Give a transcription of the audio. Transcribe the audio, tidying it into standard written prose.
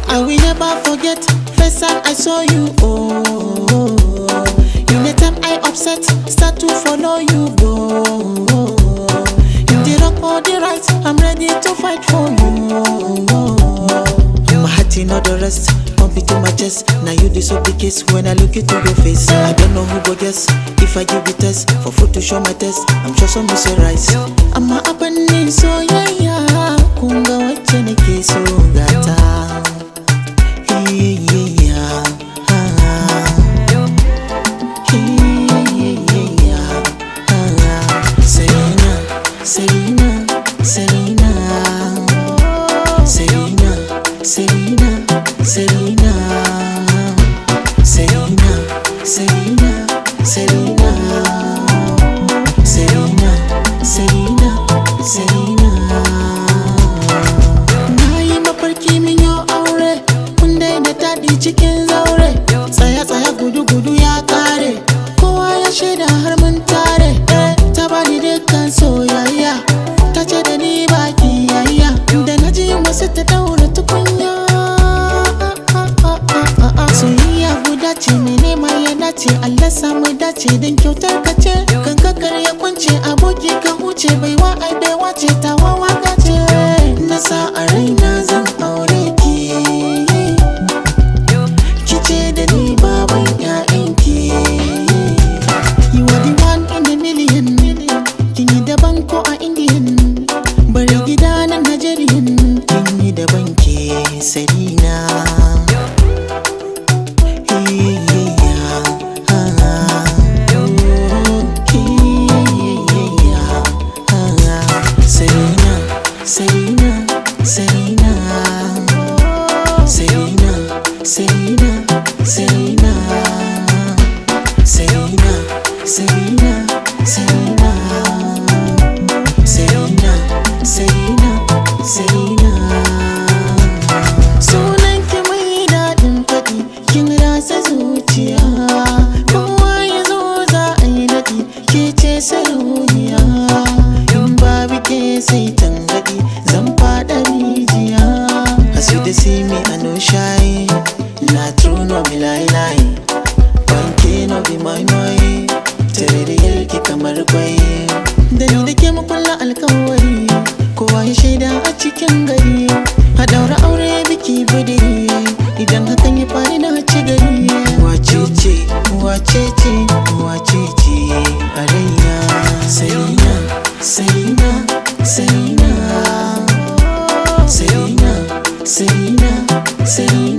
I will never forget first time I saw you. In the time I upset, start to follow you go. You the rock or the right, I'm ready to fight for you. My heart in all the rest, pump it to my chest. Now you this up the case when I look into your face. I don't know who go guess if I give the test for food to show my test. I'm sure some will say rise. I'm a happening so yeah. Kunga wache neke so gata. Selena, Selena, Selena, Selena, Selena, Selena, Selena, Selena, Selena, Selena, Selena. Na yi mafarki min yo aure, kun daina taɗi cikin zaure. Tsaya gudu ya kare, kowa ya shaida har mun tare. Ta bani dukkan soyayya, ta ce da ni baki yayya. Da na ji wasu ta daura tukunya. Soyayya guda ce mai nema ya dace, Allah samu dace don kyautar ka ce. Kan kakar ya kwance aboki ka huce, baiwa ai baiwa ce tawa waka ce. Na sa a raina zan aure ki, ki ce da ni baban 'ya'yanki. You are the one in the million. Kin yi daban ko a Indian, bari gida na Nigerian. Kin yi daban ke Selena. Selena, Selena, Selena, Selena, Selena, Selena, Selena, Selena, Selena, Selena, Selena. Sunan ki mai daɗin faɗi, kin rasa zuciya. Kowa ya zo za a yi daɗi, ke ce sarauniya. In babu ke sai tangaɗi, zan faɗa rijiya. As you dey see me, I no shy. Na true, no be lie. Banke no be my. Tareriyar ki kamar kwai. Da ni da ke makulla alkawari, kowa ya shaida a cikin gari. A ɗaura aure biki budiri, idan hakan ya faru na ci gari. Wacece, wacece, wacece a raina. Selena, Selena, Selena, Selena, Selena, Selena.